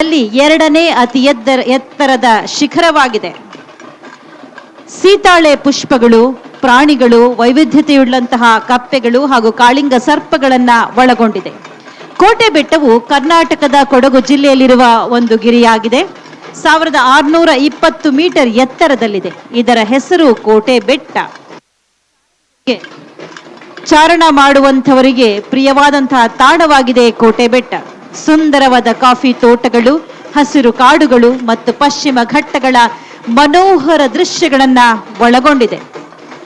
ಅಲ್ಲಿ ಎರಡನೇ ಅತಿ ಎತ್ತರದ ಶಿಖರವಾಗಿದೆ. ಸೀತಾಳೆ ಪುಷ್ಪಗಳು, ಪ್ರಾಣಿಗಳು, ವೈವಿಧ್ಯತೆಯುಳ್ಳಂತಹ ಕಪ್ಪೆಗಳು ಹಾಗೂ ಕಾಳಿಂಗ ಸರ್ಪಗಳನ್ನ ಒಳಗೊಂಡಿದೆ. ಕೋಟೆ ಬೆಟ್ಟವು ಕರ್ನಾಟಕದ ಕೊಡಗು ಜಿಲ್ಲೆಯಲ್ಲಿರುವ ಒಂದು ಗಿರಿಯಾಗಿದೆ. 1620 ಮೀಟರ್ ಎತ್ತರದಲ್ಲಿದೆ. ಇದರ ಹೆಸರು ಕೋಟೆ ಬೆಟ್ಟ. ಚಾರಣ ಮಾಡುವಂಥವರಿಗೆ ಪ್ರಿಯವಾದಂತಹ ತಾಣವಾಗಿದೆ ಕೋಟೆ ಬೆಟ್ಟ. ಸುಂದರವಾದ ಕಾಫಿ ತೋಟಗಳು, ಹಸಿರು ಕಾಡುಗಳು ಮತ್ತು ಪಶ್ಚಿಮ ಘಟ್ಟಗಳ ಮನೋಹರ ದೃಶ್ಯಗಳನ್ನ ಒಳಗೊಂಡಿದೆ.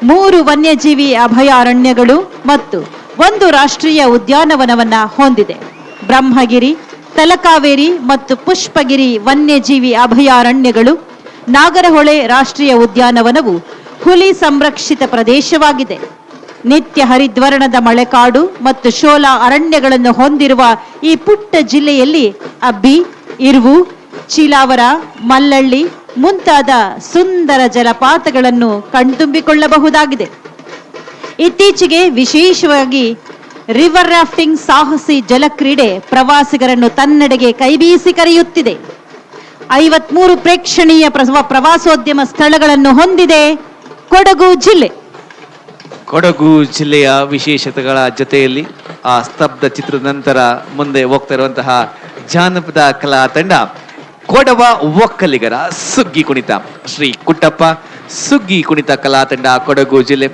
3 ವನ್ಯಜೀವಿ ಅಭಯಾರಣ್ಯಗಳು ಮತ್ತು 1 ರಾಷ್ಟ್ರೀಯ ಉದ್ಯಾನವನವನ್ನ ಹೊಂದಿದೆ. ಬ್ರಹ್ಮಗಿರಿ, ತಲಕಾವೇರಿ ಮತ್ತು ಪುಷ್ಪಗಿರಿ ವನ್ಯಜೀವಿ ಅಭಯಾರಣ್ಯಗಳು. ನಾಗರಹೊಳೆ ರಾಷ್ಟ್ರೀಯ ಉದ್ಯಾನವನವು ಹುಲಿ ಸಂರಕ್ಷಿತ ಪ್ರದೇಶವಾಗಿದೆ. ನಿತ್ಯ ಹರಿದ್ವರ್ಣದ ಮಳೆಕಾಡು ಮತ್ತು ಶೋಲಾ ಅರಣ್ಯಗಳನ್ನು ಹೊಂದಿರುವ ಈ ಪುಟ್ಟ ಜಿಲ್ಲೆಯಲ್ಲಿ ಅಬ್ಬಿ, ಇರ್ವು, ಚೀಲಾವರ, ಮಲ್ಲಳ್ಳಿ ಮುಂತಾದ ಸುಂದರ ಜಲಪಾತಗಳನ್ನು ಕಣ್ತುಂಬಿಕೊಳ್ಳಬಹುದಾಗಿದೆ. ಇತ್ತೀಚೆಗೆ ವಿಶೇಷವಾಗಿ ರಿವರ್ ರಾಫ್ಟಿಂಗ್ ಸಾಹಸಿ ಜಲಕ್ರೀಡೆ ಪ್ರವಾಸಿಗರನ್ನು ತನ್ನೆಡೆಗೆ ಕೈಬೀಸಿ ಕರೆಯುತ್ತಿದೆ. 53 ಪ್ರೇಕ್ಷಣೀಯ ಪ್ರವಾಸೋದ್ಯಮ ಸ್ಥಳಗಳನ್ನು ಹೊಂದಿದೆ ಕೊಡಗು ಜಿಲ್ಲೆ. ಕೊಡಗು ಜಿಲ್ಲೆಯ ವಿಶೇಷತೆಗಳ ಜೊತೆಯಲ್ಲಿ ಆ ಸ್ತಬ್ಧ ಚಿತ್ರದ ನಂತರ ಮುಂದೆ ಹೋಗ್ತಾ ಇರುವಂತಹ ಜಾನಪದ ಕಲಾ ತಂಡ ಕೊಡವ ಒಕ್ಕಲಿಗರ ಸುಗ್ಗಿ ಕುಣಿತ. ಶ್ರೀ ಕುಟ್ಟಪ್ಪ ಸುಗ್ಗಿ ಕುಣಿತ ಕಲಾ ತಂಡ ಕೊಡಗು ಜಿಲ್ಲೆ.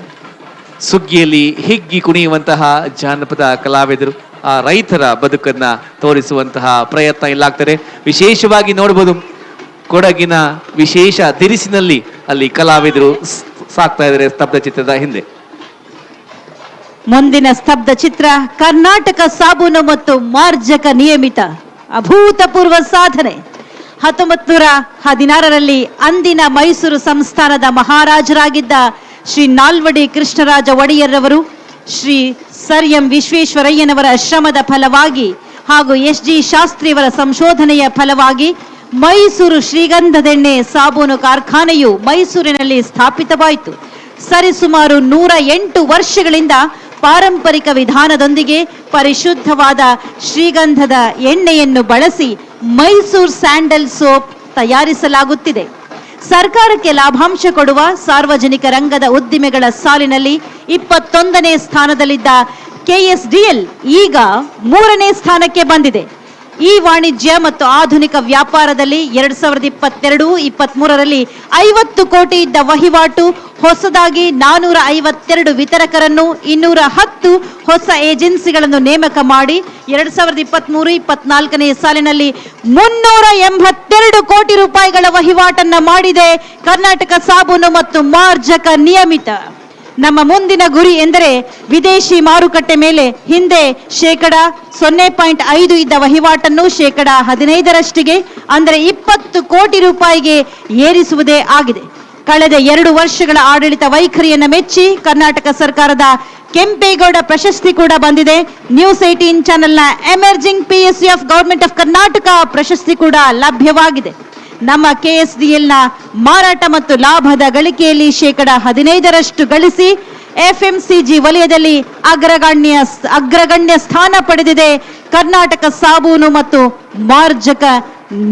ಸುಗ್ಗಿಯಲ್ಲಿ ಹಿಗ್ಗಿ ಕುಣಿಯುವಂತಹ ಜಾನಪದ ಕಲಾವಿದರು ಆ ರೈತರ ಬದುಕನ್ನ ತೋರಿಸುವಂತಹ ಪ್ರಯತ್ನ ಇಲ್ಲಾಗ್ತಾರೆ. ವಿಶೇಷವಾಗಿ ನೋಡಬಹುದು ಕೊಡಗಿನ ವಿಶೇಷ ದಿರಿಸಿನಲ್ಲಿ ಅಲ್ಲಿ ಕಲಾವಿದರು ಸಾಕ್ತಾ ಇದ್ದಾರೆ ಸ್ತಬ್ಧ ಚಿತ್ರದ ಹಿಂದೆ. ಮುಂದಿನ ಸ್ತಬ್ಧ ಚಿತ್ರ ಕರ್ನಾಟಕ ಸಾಬೂನು ಮತ್ತು ಮಾರ್ಜಕ ನಿಯಮಿತ ಅಭೂತಪೂರ್ವ ಸಾಧನೆ. 1916ರಲ್ಲಿ ಅಂದಿನ ಮೈಸೂರು ಸಂಸ್ಥಾನದ ಮಹಾರಾಜರಾಗಿದ್ದ ಶ್ರೀ ನಾಲ್ವಡಿ ಕೃಷ್ಣರಾಜ ಒಡೆಯರ್ ಅವರು ಶ್ರೀ ಸರ್ ಎಂ ವಿಶ್ವೇಶ್ವರಯ್ಯನವರ ಶ್ರಮದ ಫಲವಾಗಿ ಹಾಗೂ SG ಶಾಸ್ತ್ರಿಯವರ ಸಂಶೋಧನೆಯ ಫಲವಾಗಿ ಮೈಸೂರು ಶ್ರೀಗಂಧದೆಣ್ಣೆ ಸಾಬೂನು ಕಾರ್ಖಾನೆಯು ಮೈಸೂರಿನಲ್ಲಿ ಸ್ಥಾಪಿತವಾಯಿತು. ಸರಿಸುಮಾರು 108 ವರ್ಷಗಳಿಂದ ಪಾರಂಪರಿಕ ವಿಧಾನದೊಂದಿಗೆ ಪರಿಶುದ್ಧವಾದ ಶ್ರೀಗಂಧದ ಎಣ್ಣೆಯನ್ನು ಬಳಸಿ ಮೈಸೂರು ಸ್ಯಾಂಡಲ್ ಸೋಪ್ ತಯಾರಿಸಲಾಗುತ್ತಿದೆ. ಸರ್ಕಾರಕ್ಕೆ ಲಾಭಾಂಶ ಕೊಡುವ ಸಾರ್ವಜನಿಕ ರಂಗದ ಉದ್ದಿಮೆಗಳ ಸಾಲಿನಲ್ಲಿ 21ನೇ ಸ್ಥಾನದಲ್ಲಿದ್ದ KSDL ಈಗ 3ನೇ ಸ್ಥಾನಕ್ಕೆ ಬಂದಿದೆ. ಈ ವಾಣಿಜ್ಯ ಮತ್ತು ಆಧುನಿಕ ವ್ಯಾಪಾರದಲ್ಲಿ 2022-23ರಲ್ಲಿ 50 ಕೋಟಿ ಇದ್ದ ವಹಿವಾಟು ಹೊಸದಾಗಿ 452 ವಿತರಕರನ್ನು 210 ಹೊಸ ಏಜೆನ್ಸಿಗಳನ್ನು ನೇಮಕ ಮಾಡಿ 2023-24ನೇ ಸಾಲಿನಲ್ಲಿ 382 ಕೋಟಿ ರೂಪಾಯಿಗಳ ವಹಿವಾಟನ್ನ ಮಾಡಿದೆ ಕರ್ನಾಟಕ ಸಾಬೂನು ಮತ್ತು ಮಾರ್ಜಕ ನಿಯಮಿತ. ನಮ್ಮ ಮುಂದಿನ ಗುರಿ ಎಂದರೆ ವಿದೇಶಿ ಮಾರುಕಟ್ಟೆ ಮೇಲೆ ಹಿಂದೆ 0.5% ಇದ್ದ ವಹಿವಾಟನ್ನು 15%ರಷ್ಟಿಗೆ ಅಂದರೆ 20 ಕೋಟಿ ರೂಪಾಯಿಗೆ ಏರಿಸುವುದೇ ಆಗಿದೆ. ಕಳೆದ 2 ವರ್ಷಗಳ ಆಡಳಿತ ವೈಖರಿಯನ್ನು ಮೆಚ್ಚಿ ಕರ್ನಾಟಕ ಸರ್ಕಾರದ ಕೆಂಪೇಗೌಡ ಪ್ರಶಸ್ತಿ ಕೂಡ ಬಂದಿದೆ. ನ್ಯೂಸ್ 18 ಚಾನೆಲ್ನ emerging PSU of government of Karnataka ಪ್ರಶಸ್ತಿ ಕೂಡ ಲಭ್ಯವಾಗಿದೆ. ನಮ್ಮ KSDLನ ಮಾರಾಟ ಮತ್ತು ಲಾಭದ ಗಳಿಕೆಯಲ್ಲಿ 15% ಗಳಿಸಿ FMCG ವಲಯದಲ್ಲಿ ಅಗ್ರಗಣ್ಯ ಸ್ಥಾನ ಪಡೆದಿದೆ ಕರ್ನಾಟಕ ಸಾಬೂನು ಮತ್ತು ಮಾರ್ಜಕ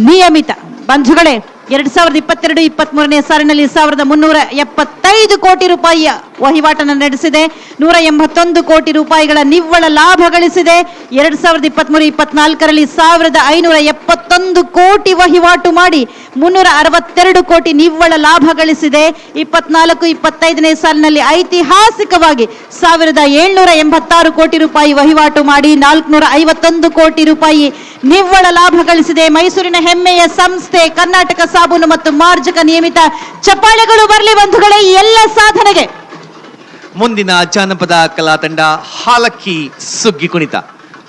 ನಿಯಮಿತ. ಬಂಧುಗಳೇ, 2022-23ನೇ ಸಾಲಿನಲ್ಲಿ 1375 ಕೋಟಿ ರೂಪಾಯಿಯ ವಹಿವಾಟನ್ನು ನಡೆಸಿದೆ. 181 ಕೋಟಿ ರೂಪಾಯಿಗಳ ನಿವ್ವಳ ಲಾಭ ಗಳಿಸಿದೆ. 2023-24ರಲ್ಲಿ 1571 ಕೋಟಿ ವಹಿವಾಟು ಮಾಡಿ 362 ಕೋಟಿ ನಿವ್ವಳ ಲಾಭ ಗಳಿಸಿದೆ. 24-25ನೇ ಸಾಲಿನಲ್ಲಿ ಐತಿಹಾಸಿಕವಾಗಿ 1786 ಕೋಟಿ ರೂಪಾಯಿ ವಹಿವಾಟು ಮಾಡಿ 451 ಕೋಟಿ ರೂಪಾಯಿ ನಿವ್ವಳ ಲಾಭ ಗಳಿಸಿದೆ. ಮೈಸೂರಿನ ಹೆಮ್ಮೆಯ ಸಂಸ್ಥೆ ಕರ್ನಾಟಕ ಸಾಬೂನು ಮತ್ತು ಮಾರ್ಜಕ ನಿಯಮಿತ. ಚಪ್ಪಾಳೆಗಳು ಬರಲಿ ಬಂಧುಗಳೇ ಈ ಎಲ್ಲ ಸಾಧನೆಗೆ. ಮುಂದಿನ ಜಾನಪದ ಕಲಾ ತಂಡ ಹಾಲಕ್ಕಿ ಸುಗ್ಗಿ ಕುಣಿತ.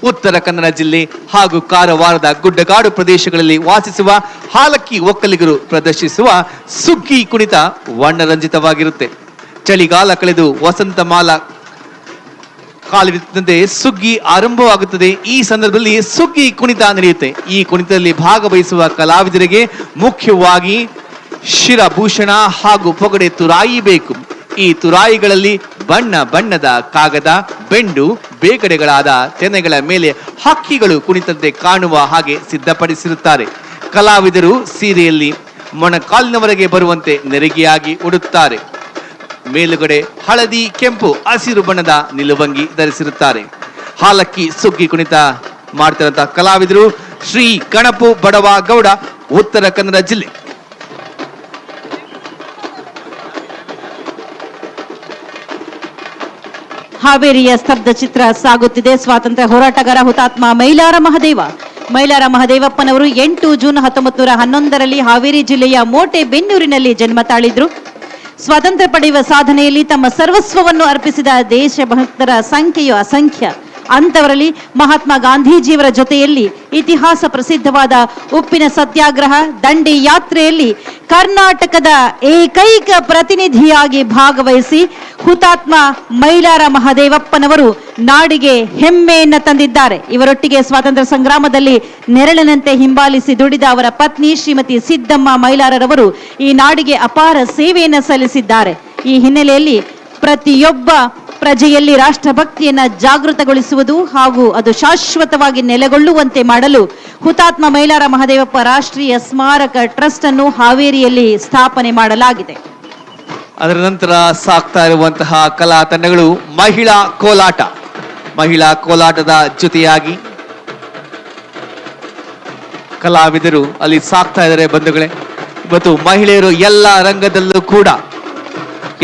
ಉತ್ತರ ಕನ್ನಡ ಜಿಲ್ಲೆ ಹಾಗೂ ಕಾರವಾರದ ಗುಡ್ಡಗಾಡು ಪ್ರದೇಶಗಳಲ್ಲಿ ವಾಸಿಸುವ ಹಾಲಕ್ಕಿ ಒಕ್ಕಲಿಗರು ಪ್ರದರ್ಶಿಸುವ ಸುಗ್ಗಿ ಕುಣಿತ ವರ್ಣರಂಜಿತವಾಗಿರುತ್ತೆ. ಚಳಿಗಾಲ ಕಳೆದು ವಸಂತ ಮಾಲ ಕಾಲವಿದ್ದಂತೆ ಸುಗ್ಗಿ ಆರಂಭವಾಗುತ್ತದೆ. ಈ ಸಂದರ್ಭದಲ್ಲಿ ಸುಗ್ಗಿ ಕುಣಿತ ನಡೆಯುತ್ತೆ. ಈ ಕುಣಿತದಲ್ಲಿ ಭಾಗವಹಿಸುವ ಕಲಾವಿದರಿಗೆ ಮುಖ್ಯವಾಗಿ ಶಿರಭೂಷಣ ಹಾಗೂ ಪೊಗಡೆ ತುರಾಯಿ ಬೇಕು. ಈ ತುರಾಯಿಗಳಲ್ಲಿ ಬಣ್ಣ ಬಣ್ಣದ ಕಾಗದ, ಬೆಂಡು, ಬೇಗಡೆಗಳಾದ ತೆನೆಗಳ ಮೇಲೆ ಹಕ್ಕಿಗಳು ಕುಣಿತಂತೆ ಕಾಣುವ ಹಾಗೆ ಸಿದ್ಧಪಡಿಸಿರುತ್ತಾರೆ. ಕಲಾವಿದರು ಸೀರೆಯಲ್ಲಿ ಮೊಣಕಾಲಿನವರೆಗೆ ಬರುವಂತೆ ನೆರಿಗೆಯಾಗಿ ಉಡುತ್ತಾರೆ. ಮೇಲುಗಡೆ ಹಳದಿ, ಕೆಂಪು, ಹಸಿರು ಬಣ್ಣದ ನಿಲುವಂಗಿ ಧರಿಸಿರುತ್ತಾರೆ. ಹಾಲಕ್ಕಿ ಸುಗ್ಗಿ ಕುಣಿತ ಮಾಡ್ತಿರುವಂತಹ ಕಲಾವಿದರು ಶ್ರೀ ಗಣಪು ಬಡವ ಗೌಡ, ಉತ್ತರ ಕನ್ನಡ ಜಿಲ್ಲೆ. ಹಾವೇರಿಯ ಸ್ತಬ್ಧ ಚಿತ್ರ ಸಾಗುತ್ತಿದೆ. ಸ್ವಾತಂತ್ರ್ಯ ಹೋರಾಟಗಾರ ಹುತಾತ್ಮ ಮೈಲಾರ ಮಹದೇವಪ್ಪನವರು 8 ಜೂನ್ 1911ರಲ್ಲಿ ಹಾವೇರಿ ಜಿಲ್ಲೆಯ ಮೋಟೆಬೆನ್ನೂರಿನಲ್ಲಿ ಜನ್ಮ ತಾಳಿದ್ರು. ಸ್ವಾತಂತ್ರ್ಯ ಪಡೆಯುವ ಸಾಧನೆಯಲ್ಲಿ ತಮ್ಮ ಸರ್ವಸ್ವವನ್ನು ಅರ್ಪಿಸಿದ ದೇಶಭಕ್ತರ ಸಂಖ್ಯೆಯು ಅಸಂಖ್ಯ. ಅಂತವರಲ್ಲಿ ಮಹಾತ್ಮ ಗಾಂಧೀಜಿಯವರ ಜೊತೆಯಲ್ಲಿ ಇತಿಹಾಸ ಪ್ರಸಿದ್ಧವಾದ ಉಪ್ಪಿನ ಸತ್ಯಾಗ್ರಹ, ದಂಡಿ ಯಾತ್ರೆಯಲ್ಲಿ ಕರ್ನಾಟಕದ ಏಕೈಕ ಪ್ರತಿನಿಧಿಯಾಗಿ ಭಾಗವಹಿಸಿ ಹುತಾತ್ಮ ಮೈಲಾರ ಮಹದೇವಪ್ಪನವರು ನಾಡಿಗೆ ಹೆಮ್ಮೆಯನ್ನ ತಂದಿದ್ದಾರೆ. ಇವರೊಟ್ಟಿಗೆ ಸ್ವಾತಂತ್ರ್ಯ ಸಂಗ್ರಾಮದಲ್ಲಿ ನೆರಳಿನಂತೆ ಹಿಂಬಾಲಿಸಿ ದುಡಿದ ಅವರ ಪತ್ನಿ ಶ್ರೀಮತಿ ಸಿದ್ದಮ್ಮ ಮೈಲಾರರವರು ಈ ನಾಡಿಗೆ ಅಪಾರ ಸೇವೆಯನ್ನು ಸಲ್ಲಿಸಿದ್ದಾರೆ. ಈ ಹಿನ್ನೆಲೆಯಲ್ಲಿ ಪ್ರತಿಯೊಬ್ಬ ಪ್ರಜೆಯಲ್ಲಿ ರಾಷ್ಟ್ರಭಕ್ತಿಯನ್ನ ಜಾಗೃತಗೊಳಿಸುವುದು ಹಾಗೂ ಅದು ಶಾಶ್ವತವಾಗಿ ನೆಲೆಗೊಳ್ಳುವಂತೆ ಮಾಡಲು ಹುತಾತ್ಮ ಮೈಲಾರ ಮಹದೇವಪ್ಪ ರಾಷ್ಟ್ರೀಯ ಸ್ಮಾರಕ ಟ್ರಸ್ಟ್ ಅನ್ನು ಹಾವೇರಿಯಲ್ಲಿ ಸ್ಥಾಪನೆ ಮಾಡಲಾಗಿದೆ. ಅದರ ನಂತರ ಸಾಕ್ತಾ ಇರುವಂತಹ ಕಲಾ ತಂಡಗಳು ಮಹಿಳಾ ಕೋಲಾಟದ ಜೊತೆಯಾಗಿ ಕಲಾವಿದರು ಅಲ್ಲಿ ಸಾಕ್ತಾ ಇದ್ದಾರೆ. ಬಂಧುಗಳೇ, ಇವತ್ತು ಮಹಿಳೆಯರು ಎಲ್ಲ ರಂಗದಲ್ಲೂ ಕೂಡ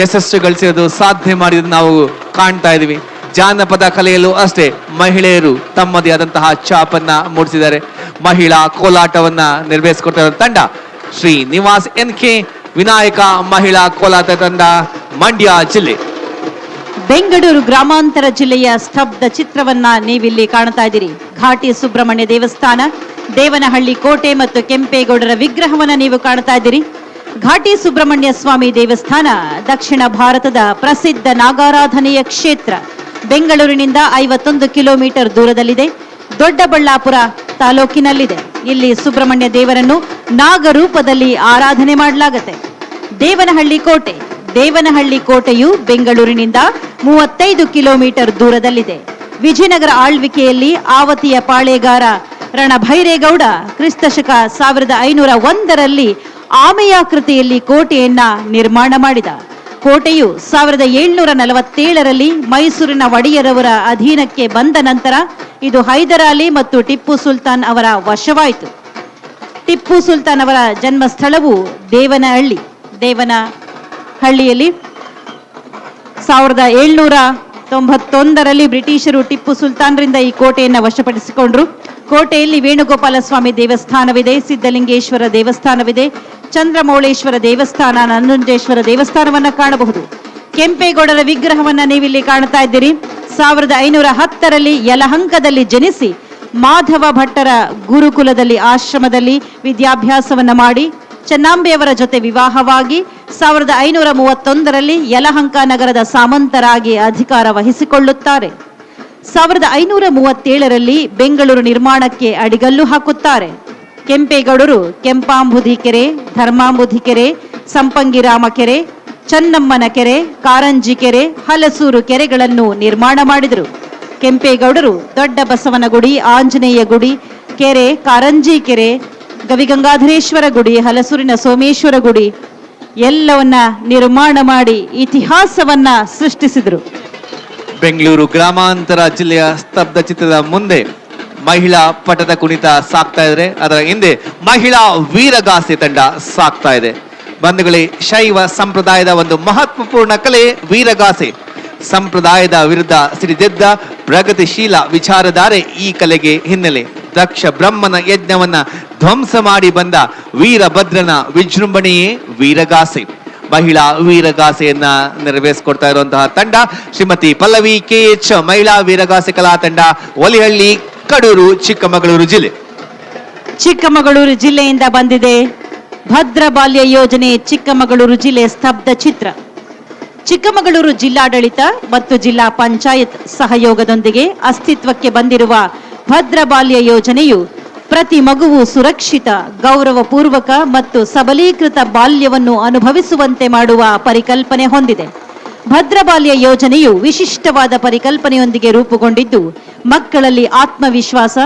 ಯಶಸ್ಸು ಗಳಿಸಿರೋದು, ಸಾಧನೆ ಮಾಡಿರೋದು ನಾವು ಕಾಣ್ತಾ ಇದೀವಿ. ಜಾನಪದ ಕಲೆಯಲ್ಲೂ ಅಷ್ಟೇ ಮಹಿಳೆಯರು ತಮ್ಮದೇ ಆದಂತಹ ಛಾಪನ್ನ ಮೂಡಿಸಿದ್ದಾರೆ. ಮಹಿಳಾ ಕೋಲಾಟವನ್ನ ನಿರ್ವಹಿಸಿಕೊಡ್ತಾ ಇರೋ ತಂಡ ಶ್ರೀ ನಿವಾಸ್ NK ವಿನಾಯಕ ಮಹಿಳಾ ಕೋಲಾಟ ತಂಡ, ಮಂಡ್ಯ ಜಿಲ್ಲೆ. ಬೆಂಗಳೂರು ಗ್ರಾಮಾಂತರ ಜಿಲ್ಲೆಯ ಸ್ತಬ್ಧ ಚಿತ್ರವನ್ನ ನೀವಿಲ್ಲಿ ಕಾಣ್ತಾ ಇದ್ದೀರಿ. ಘಾಟಿ ಸುಬ್ರಹ್ಮಣ್ಯ ದೇವಸ್ಥಾನ, ದೇವನಹಳ್ಳಿ ಕೋಟೆ ಮತ್ತು ಕೆಂಪೇಗೌಡರ ವಿಗ್ರಹವನ್ನ ನೀವು ಕಾಣ್ತಾ ಇದ್ದೀರಿ. ಘಾಟಿ ಸುಬ್ರಹ್ಮಣ್ಯ ಸ್ವಾಮಿ ದೇವಸ್ಥಾನ ದಕ್ಷಿಣ ಭಾರತದ ಪ್ರಸಿದ್ಧ ನಾಗಾರಾಧನೆಯ ಕ್ಷೇತ್ರ. ಬೆಂಗಳೂರಿನಿಂದ 51 ಕಿಲೋಮೀಟರ್ ದೂರದಲ್ಲಿದೆ. ದೊಡ್ಡಬಳ್ಳಾಪುರ ತಾಲೂಕಿನಲ್ಲಿದೆ. ಇಲ್ಲಿ ಸುಬ್ರಹ್ಮಣ್ಯ ದೇವರನ್ನು ನಾಗರೂಪದಲ್ಲಿ ಆರಾಧನೆ ಮಾಡಲಾಗುತ್ತೆ. ದೇವನಹಳ್ಳಿ ಕೋಟೆಯು ಬೆಂಗಳೂರಿನಿಂದ 35 ಕಿಲೋಮೀಟರ್ ದೂರದಲ್ಲಿದೆ. ವಿಜಯನಗರ ಆಳ್ವಿಕೆಯಲ್ಲಿ ಆವತಿಯ ಪಾಳೆಗಾರ ರಣಭೈರೇಗೌಡ ಕ್ರಿಸ್ತಶಕ 1501ರಲ್ಲಿ ಆಮೆಯಾಕೃತಿಯಲ್ಲಿ ಕೋಟೆಯನ್ನ ನಿರ್ಮಾಣ ಮಾಡಿದ. ಕೋಟೆಯು 1747ರಲ್ಲಿ ಮೈಸೂರಿನ ಒಡೆಯರವರ ಅಧೀನಕ್ಕೆ ಬಂದ ನಂತರ ಇದು ಹೈದರಾಲಿ ಮತ್ತು ಟಿಪ್ಪು ಸುಲ್ತಾನ್ ಅವರ ವಶವಾಯಿತು. ಟಿಪ್ಪು ಸುಲ್ತಾನ್ ಅವರ ಜನ್ಮಸ್ಥಳವು ದೇವನಹಳ್ಳಿಯಲ್ಲಿ 1791ರಲ್ಲಿ ಬ್ರಿಟಿಷರು ಟಿಪ್ಪು ಸುಲ್ತಾನ್ರಿಂದ ಈ ಕೋಟೆಯನ್ನು ವಶಪಡಿಸಿಕೊಂಡ್ರು. ಕೋಟೆಯಲ್ಲಿ ವೇಣುಗೋಪಾಲ ಸ್ವಾಮಿ ದೇವಸ್ಥಾನವಿದೆ, ಸಿದ್ಧಲಿಂಗೇಶ್ವರ ದೇವಸ್ಥಾನವಿದೆ, ಚಂದ್ರಮೌಳೇಶ್ವರ ದೇವಸ್ಥಾನ, ನಂಜುಂಡೇಶ್ವರ ದೇವಸ್ಥಾನವನ್ನ ಕಾಣಬಹುದು. ಕೆಂಪೇಗೌಡರ ವಿಗ್ರಹವನ್ನ ನೀವಿಲ್ಲಿ ಕಾಣ್ತಾ ಇದ್ದೀರಿ. 1510ರಲ್ಲಿ ಯಲಹಂಕದಲ್ಲಿ ಜನಿಸಿ ಮಾಧವ ಭಟ್ಟರ ಗುರುಕುಲದಲ್ಲಿ ಆಶ್ರಮದಲ್ಲಿ ವಿದ್ಯಾಭ್ಯಾಸವನ್ನ ಮಾಡಿ ಚೆನ್ನಾಂಬೆಯವರ ಜೊತೆ ವಿವಾಹವಾಗಿ 1531ರಲ್ಲಿ ಯಲಹಂಕ ನಗರದ ಸಾಮಂತರಾಗಿ ಅಧಿಕಾರ ವಹಿಸಿಕೊಳ್ಳುತ್ತಾರೆ. 1537ರಲ್ಲಿ ಬೆಂಗಳೂರು ನಿರ್ಮಾಣಕ್ಕೆ ಅಡಿಗಲ್ಲು ಹಾಕುತ್ತಾರೆ. ಕೆಂಪೇಗೌಡರು ಕೆಂಪಾಂಬುಧಿ ಕೆರೆ, ಧರ್ಮಾಂಬುಧಿ ಕೆರೆ, ಸಂಪಂಗಿರಾಮ ಕೆರೆ, ಚನ್ನಮ್ಮನ ಕೆರೆ, ಕಾರಂಜಿ ಕೆರೆ, ಹಲಸೂರು ಕೆರೆಗಳನ್ನು ನಿರ್ಮಾಣ ಮಾಡಿದರು. ಕೆಂಪೇಗೌಡರು ದೊಡ್ಡ ಬಸವನಗುಡಿ, ಆಂಜನೇಯ ಗುಡಿ, ಕೆರೆ, ಕಾರಂಜಿ ಕೆರೆ, ಗವಿಗಂಗಾಧರೇಶ್ವರ ಗುಡಿ, ಹಲಸೂರಿನ ಸೋಮೇಶ್ವರ ಗುಡಿ ಎಲ್ಲವನ್ನ ನಿರ್ಮಾಣ ಮಾಡಿ ಇತಿಹಾಸವನ್ನ ಸೃಷ್ಟಿಸಿದರು. ಬೆಂಗಳೂರು ಗ್ರಾಮಾಂತರ ಜಿಲ್ಲೆಯ ಸ್ತಬ್ಧ ಚಿತ್ರದ ಮುಂದೆ ಮಹಿಳಾ ಪಟದ ಕುಣಿತ ಸಾಕ್ತಾ ಇದ್ರೆ, ಅದರ ಹಿಂದೆ ಮಹಿಳಾ ವೀರಗಾಸೆ ತಂಡ ಸಾಕ್ತಾ ಇದೆ. ಬಂಧುಗಳೇ, ಶೈವ ಸಂಪ್ರದಾಯದ ಒಂದು ಮಹತ್ವಪೂರ್ಣ ಕಲೆ ವೀರಗಾಸೆ. ಸಂಪ್ರದಾಯದ ವಿರುದ್ಧ ಸಿಡಿದೆದ್ದ ಪ್ರಗತಿಶೀಲ ವಿಚಾರಧಾರೆ ಈ ಕಲೆಗೆ ಹಿನ್ನೆಲೆ. ದಕ್ಷ ಬ್ರಹ್ಮನ ಯಜ್ಞವನ್ನ ಧ್ವಂಸ ಮಾಡಿ ಬಂದ ವೀರಭದ್ರನ ವಿಜೃಂಭಣೆಯೇ ವೀರಗಾಸೆ. ಮಹಿಳಾ ವೀರಗಾಸೆಯನ್ನ ನೆರವೇರಿಸಿಕೊಡ್ತಾ ಇರುವಂತಹ ತಂಡ ಶ್ರೀಮತಿ ಪಲ್ಲವಿ KH ಮಹಿಳಾ ವೀರಗಾಸೆ ಕಲಾ ತಂಡ, ಒಲಿಹಳ್ಳಿ, ಕಡೂರು, ಚಿಕ್ಕಮಗಳೂರು ಜಿಲ್ಲೆ. ಚಿಕ್ಕಮಗಳೂರು ಜಿಲ್ಲೆಯಿಂದ ಬಂದಿದೆ ಭದ್ರ ಬಾಲ್ಯ ಯೋಜನೆ ಚಿಕ್ಕಮಗಳೂರು ಜಿಲ್ಲೆ ಸ್ತಬ್ಧ ಚಿತ್ರ. ಚಿಕ್ಕಮಗಳೂರು ಜಿಲ್ಲಾಡಳಿತ ಮತ್ತು ಜಿಲ್ಲಾ ಪಂಚಾಯತ್ ಸಹಯೋಗದೊಂದಿಗೆ ಅಸ್ತಿತ್ವಕ್ಕೆ ಬಂದಿರುವ ಭದ್ರ ಬಾಲ್ಯ ಯೋಜನೆಯು ಪ್ರತಿ ಮಗುವು ಸುರಕ್ಷಿತ, ಗೌರವಪೂರ್ವಕ ಮತ್ತು ಸಬಲೀಕೃತ ಬಾಲ್ಯವನ್ನು ಅನುಭವಿಸುವಂತೆ ಮಾಡುವ ಪರಿಕಲ್ಪನೆ ಹೊಂದಿದೆ. ಭದ್ರ ಬಾಲ್ಯ ಯೋಜನೆಯು ವಿಶಿಷ್ಟವಾದ ಪರಿಕಲ್ಪನೆಯೊಂದಿಗೆ ರೂಪುಗೊಂಡಿದ್ದು, ಮಕ್ಕಳಲ್ಲಿ ಆತ್ಮವಿಶ್ವಾಸ,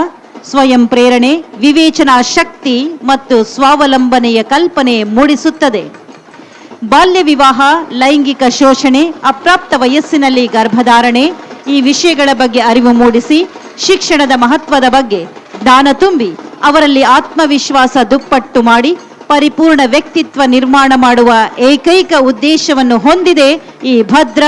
ಸ್ವಯಂ ಪ್ರೇರಣೆ, ವಿವೇಚನಾ ಶಕ್ತಿ ಮತ್ತು ಸ್ವಾವಲಂಬನೆಯ ಕಲ್ಪನೆ ಮೂಡಿಸುತ್ತದೆ. ಬಾಲ್ಯ ವಿವಾಹ, ಲೈಂಗಿಕ ಶೋಷಣೆ, ಅಪ್ರಾಪ್ತ ವಯಸ್ಸಿನಲ್ಲಿ ಗರ್ಭಧಾರಣೆ ಈ ವಿಷಯಗಳ ಬಗ್ಗೆ ಅರಿವು ಮೂಡಿಸಿ ಶಿಕ್ಷಣದ ಮಹತ್ವದ ಬಗ್ಗೆ ಜ್ಞಾನ ತುಂಬಿ ಅವರಲ್ಲಿ ಆತ್ಮವಿಶ್ವಾಸ ದುಪ್ಪಟ್ಟು ಮಾಡಿ ಪರಿಪೂರ್ಣ ವ್ಯಕ್ತಿತ್ವ ನಿರ್ಮಾಣ ಮಾಡುವ ಏಕೈಕ ಉದ್ದೇಶವನ್ನು ಹೊಂದಿದೆ ಈ ಭದ್ರ